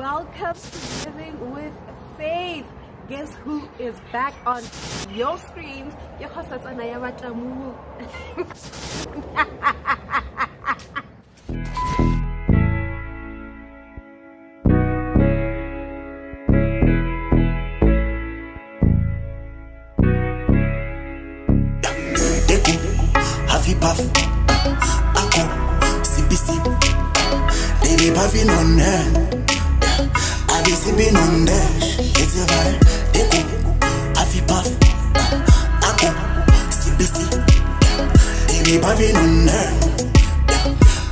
Welcome to Living with Faith. Guess who is back on your screens? Your host is Anaya Watamu. Happy puff, ako, sippy sip. They be puffing on there, I be sipping on there. It's a vibe, deko, happy puff, ako, sippy sip. They be puffing on there,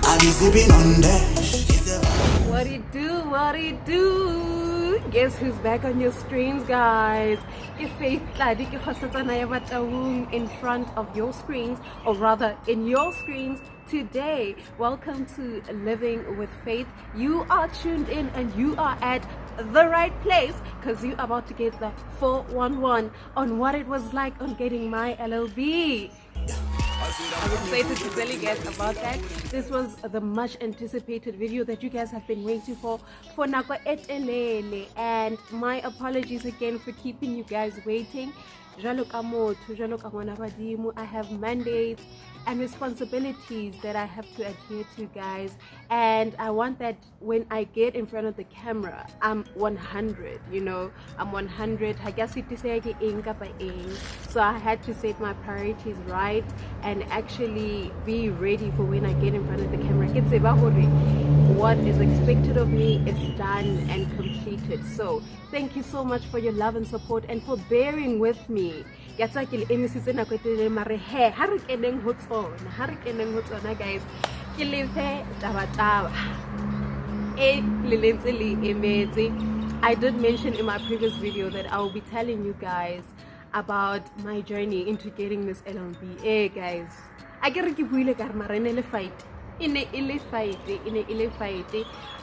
I be sipping on there. It's a vibe. What it do? What it do? Guess who's back on your screens, guys? If Faith Tlali ke Anaya Watamu in front of your screens, or rather in your screens today. Welcome to Living with Faith. You are tuned in and you are at the right place because you're about to get the 411 on what it was like on getting my LLB. I'm excited to tell you guys about that. This was the much anticipated video that you guys have been waiting for nako etelele, and my apologies again for keeping you guys waiting. Jwalo ka motho, jwalo ka ngwana badimo, I have mandates and responsibilities that I have to adhere to, guys, and I want that when I get in front of the camera I'm 100, I'm 100. I guess it is so I had to set my priorities right and actually be ready for when I get in front of the camera. What is expected of me is done and completed. So thank you so much for your love and support and for bearing with me. Guys, I did mention in my previous video that I will be telling you guys about my journey into getting this LLB. Guys, I get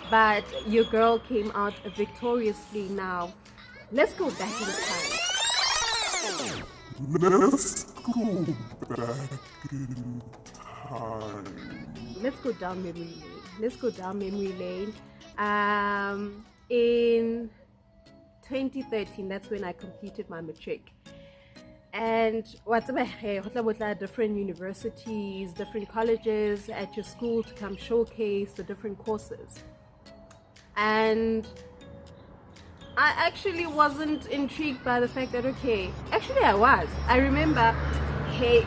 but your girl came out victoriously. Now let's go back in time. Let's go back in time. Let's go down memory lane. Let's go down memory lane. In 2013, that's when I completed my matric. And what's about different universities, different colleges at your school to come showcase the different courses. And I actually wasn't intrigued by the fact that actually I was. I remember, I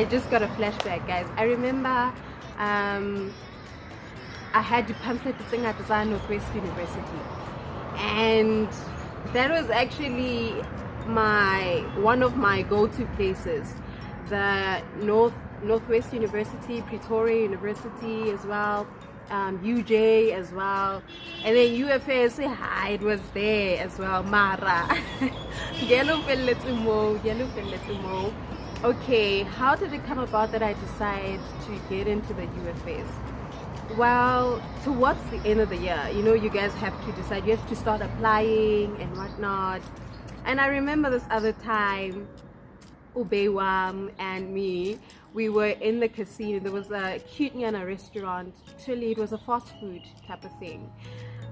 just got a flashback, guys. I remember I had the pamphlet at Northwest University, and that was actually one of my go-to places. The Northwest University, Pretoria University as well, UJ as well, and then UFS, it was there as well. Mara. Okay, how did it come about that I decided to get into the UFS? Well, towards the end of the year, you guys have to decide, you have to start applying and whatnot. And I remember this other time, Ubewam and me, we were in the casino. There was a cute Nyana restaurant. Actually, it was a fast food type of thing.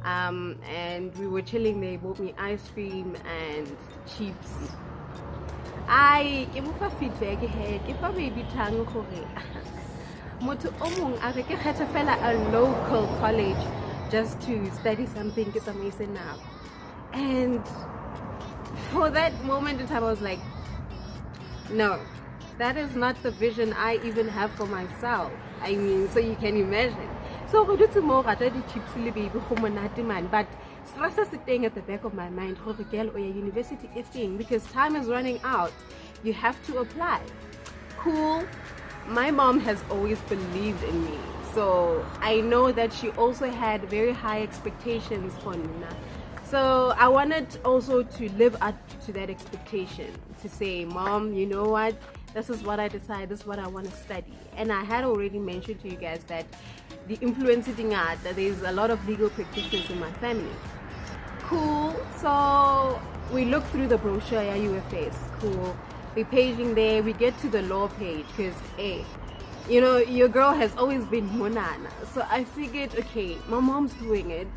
And we were chilling there. They bought me ice cream and chips. I gave a feedback here. Give a baby tongue. Motu omong a ke kgetha fela a local college just to study something. It's amazing now. And for that moment in time, I was like, no, that is not the vision I even have for myself. I mean, so you can imagine. So we do tomorrow. I try to chips baby man, but stress is sitting at the back of my mind. Girl, or university thing, because time is running out. You have to apply. Cool. My mom has always believed in me, so I know that she also had very high expectations for Nina. So I wanted also to live up to that expectation, to say, Mom, you know what, this is what I decided, this is what I want to study. And I had already mentioned to you guys that the influencing art, that there's a lot of legal practitioners in my family. Cool. So we look through the brochure at UFS. Cool. We paging there, we get to the law page because your girl has always been monana. So I figured, okay, my mom's doing it,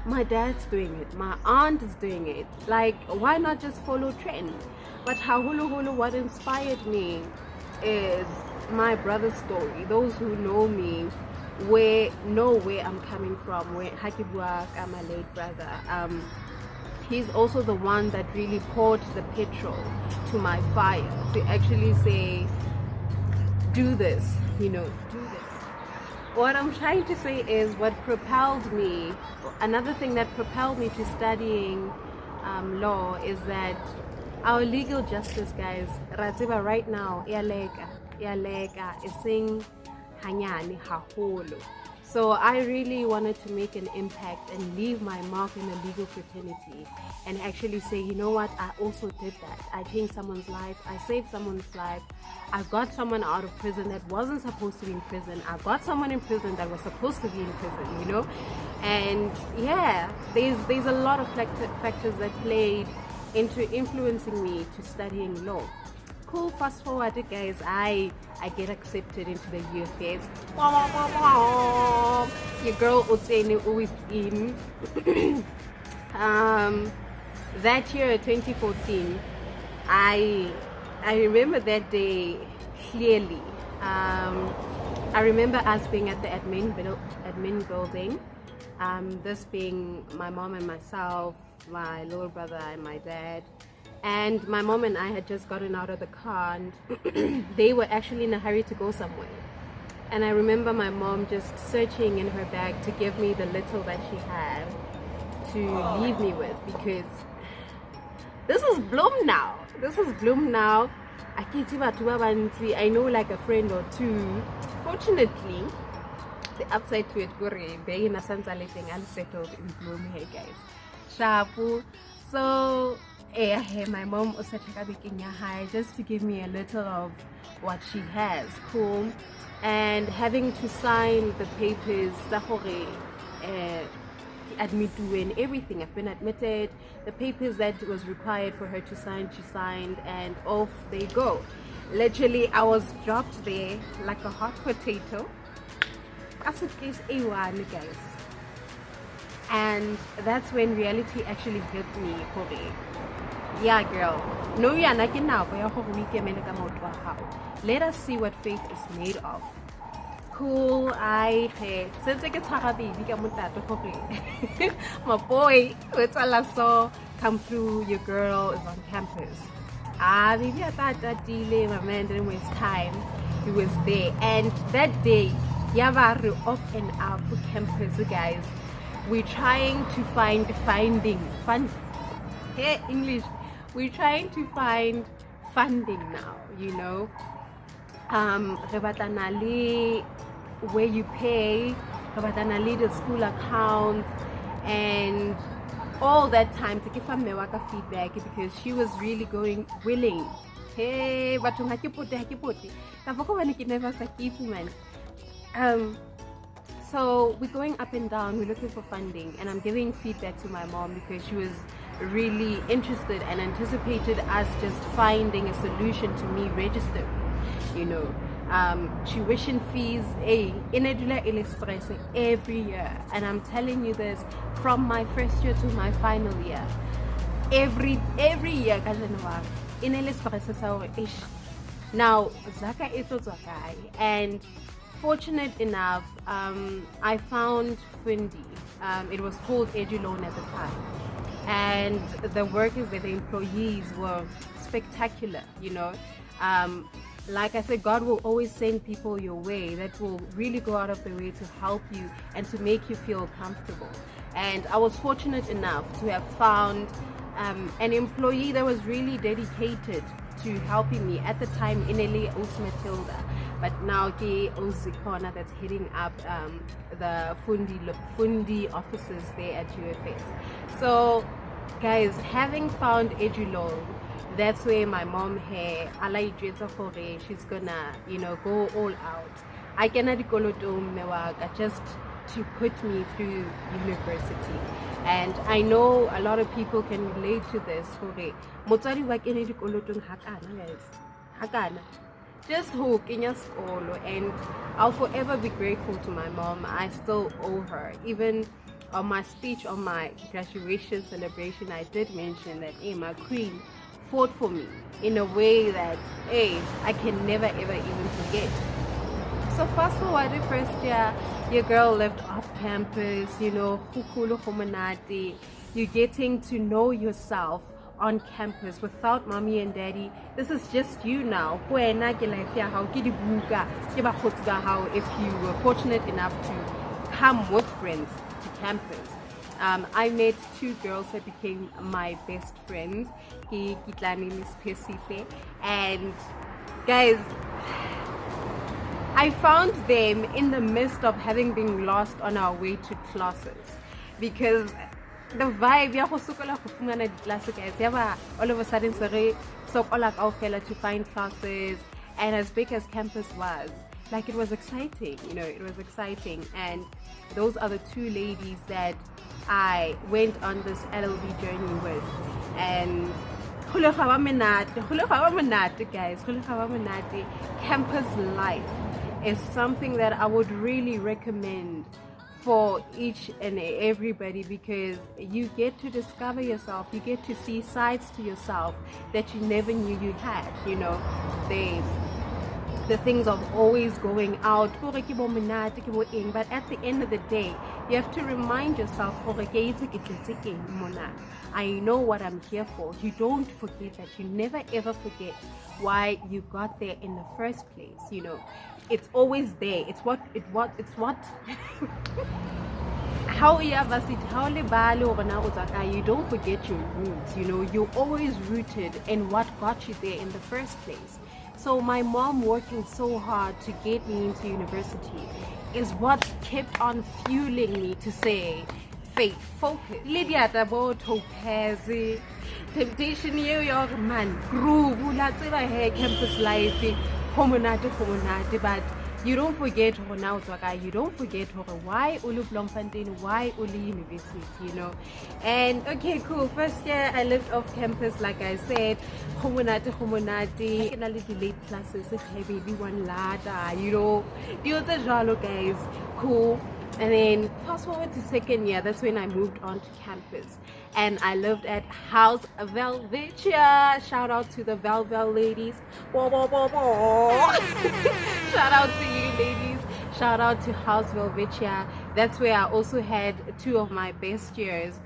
my dad's doing it, my aunt is doing it. Like, why not just follow trend? But hahulu what inspired me is my brother's story. Those who know me know where I'm coming from. Where Hakibuak, my late brother, he's also the one that really poured the petrol to my fire to actually say, do this, do this. What I'm trying to say is what propelled me, another thing that propelled me to studying law is that our legal justice, guys, right now, is saying hanyani haholo. So I really wanted to make an impact and leave my mark in the legal fraternity and actually say, you know what, I also did that. I changed someone's life, I saved someone's life, I got someone out of prison that wasn't supposed to be in prison, I got someone in prison that was supposed to be in prison, And yeah, there's a lot of factors that played into influencing me to studying law. Cool, fast forward, guys, I get accepted into the UFS. Your girl Utseni within that year, 2014, I remember that day clearly. I remember us being at the admin building, this being my mom and myself, my little brother and my dad. And my mom and I had just gotten out of the car and they were actually in a hurry to go somewhere. And I remember my mom just searching in her bag to give me the little that she had to leave me with, because this is Bloom now. I know like a friend or two. Fortunately, the upside to it, being a thing unsettled in Bloom here, guys. Shapu. So my mom also just to give me a little of what she has. Cool. And having to sign the papers, admit to and everything. I've been admitted. The papers that was required for her to sign, she signed, and off they go. Literally, I was dropped there like a hot potato. That's a case A1, guys. And that's when reality actually hit me. Yeah, girl. No, you're not now. Let us see what faith is made of. Cool. Since I get my boy, it's also come through. Your girl is on campus. Maybe I thought that delay, my man didn't waste time. He was there, and that day, Yavaru up and out for campus, guys. We're trying to finding. We're trying to find funding now, where you pay, the school account, and all that time to give Mewaka feedback, because she was really willing. Hey, but so we're going up and down, we're looking for funding, and I'm giving feedback to my mom because she was really interested and anticipated us just finding a solution to me registering, tuition fees, every year. And I'm telling you this, from my first year to my final year, every year, now Zaka Zaka, and fortunate enough, I found Fundi. It was called EduLoan at the time, and the workers there, the employees, were spectacular. Like I said, God will always send people your way that will really go out of the way to help you and to make you feel comfortable. And I was fortunate enough to have found an employee that was really dedicated to helping me at the time, Ineli Matilda, but now Ke Ozikona, that's heading up the Fundi offices there at UFS. So guys, having found EduLoan, that's where my mom here, she's gonna, go all out. I cannot just to put me through university. And I know a lot of people can relate to this. Just hook in your school, and I'll forever be grateful to my mom. I still owe her. Even on my speech on my graduation celebration, I did mention that, hey, my queen fought for me in a way that, hey, I can never ever even forget. So fast forward to first year, your girl lived off campus, you know, you're getting to know yourself on campus without mommy and daddy. This is just you now. If you were fortunate enough to come with friends to campus. I met two girls that became my best friends, Tlali and guys, I found them in the midst of having been lost on our way to classes, because the vibe all of a sudden to find classes, and as big as campus was, like, it was exciting, you know, it was exciting. And those are the two ladies that I went on this LLB journey with. And guys, campus life is something that I would really recommend for each and everybody, because you get to discover yourself, you get to see sides to yourself that you never knew you had. You know, there's the things of always going out, but at the end of the day, you have to remind yourself, I know what I'm here for. You don't forget that. You never ever forget why you got there in the first place. You know, it's always there. It's what how you don't forget your roots. You know, you're always rooted in what got you there in the first place. So my mom working so hard to get me into university is what kept on fueling me to say, faith, focus. Lydia Topaz, Temptation New York, man, groove, campus life, homonate, but you don't forget you don't forget why Ulu Blomfontein, why Ulu University, you know. And okay, cool. First year I lived off campus, like I said, homonate, delayed classes, heavy one ladder, you know. Guys, cool. And then fast forward to second year, that's when I moved on to campus, and I lived at House Velvetia. Shout out to the Velvel ladies. Shout out to you ladies. Shout out to House Velvetia. That's where I also had two of my best years.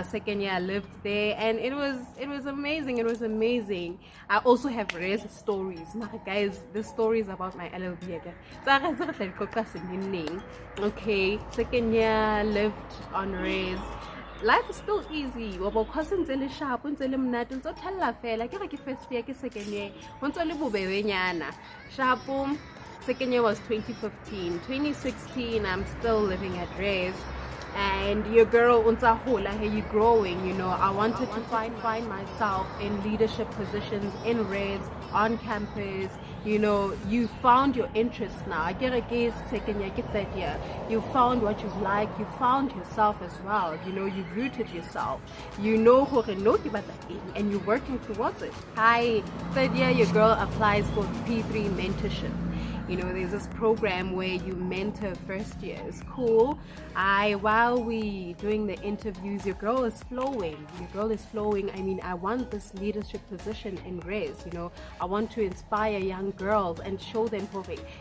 Second year I lived there, and it was amazing. It was amazing. I also have res stories, guys. The stories about my LLB. Okay, second year lived on res. Life is still easy. First year, second year was 2015. 2016, I'm still living at res. And your girl you're growing, you know. I wanted to find myself in leadership positions in res, on campus. You know, you found your interest now. I get a guess, second year, get third year. You found what you like, you found yourself as well. You know, you've rooted yourself. You know who can know you, and you're working towards it. Hi, third year, your girl applies for P3 mentorship. You know, there's this program where you mentor first years. Cool. While we doing the interviews, your girl is flowing. I mean, I want this leadership position in res. You know, I want to inspire young girls and show them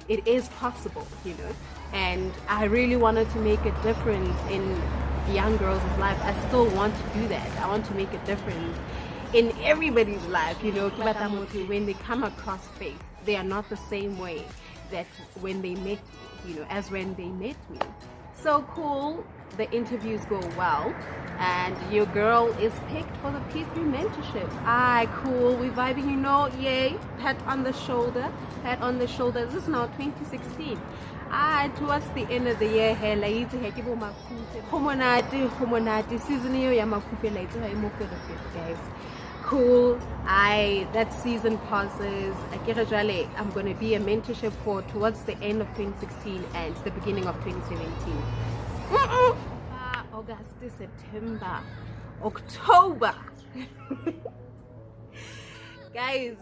it is possible. You know, and I really wanted to make a difference in young girls' life. I still want to do that. I want to make a difference in everybody's life. You know, when they come across faith, they are not the same way that when they met me, you know, as when they met me. So cool. The interviews go well, and your girl is picked for the P3 mentorship. Cool. We vibing, you know. Yay. Pat on the shoulder. This is now 2016. Towards the end of the year, season guys. Cool. That season passes. I'm going to be a mentorship for towards the end of 2016 and the beginning of 2017. August, September, October. Guys,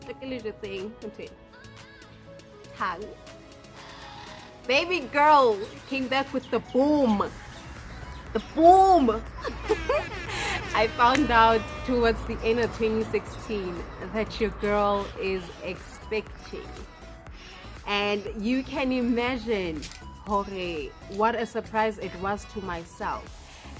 look at the thing. Tongue. baby girl came back with the boom. The boom. I found out towards the end of 2016 that your girl is expecting. And you can imagine, Jorge, what a surprise it was to myself.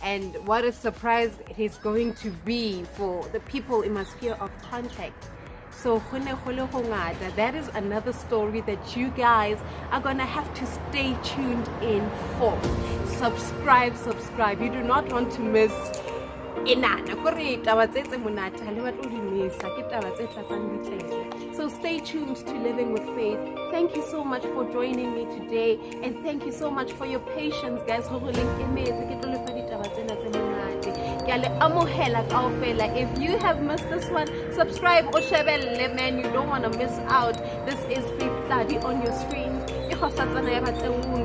And what a surprise it is going to be for the people in my sphere of contact. So that is another story that you guys are gonna have to stay tuned in for. Subscribe. You do not want to miss. So stay tuned to Living with Faith. Thank you so much for joining me today, and thank you so much for your patience, guys. If you have missed this one, subscribe or share, man. You don't want to miss out. This is Tlali on your screens.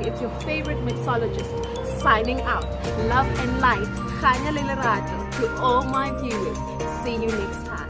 It's your favorite mixologist signing out. Love and light to all my viewers. See you next time.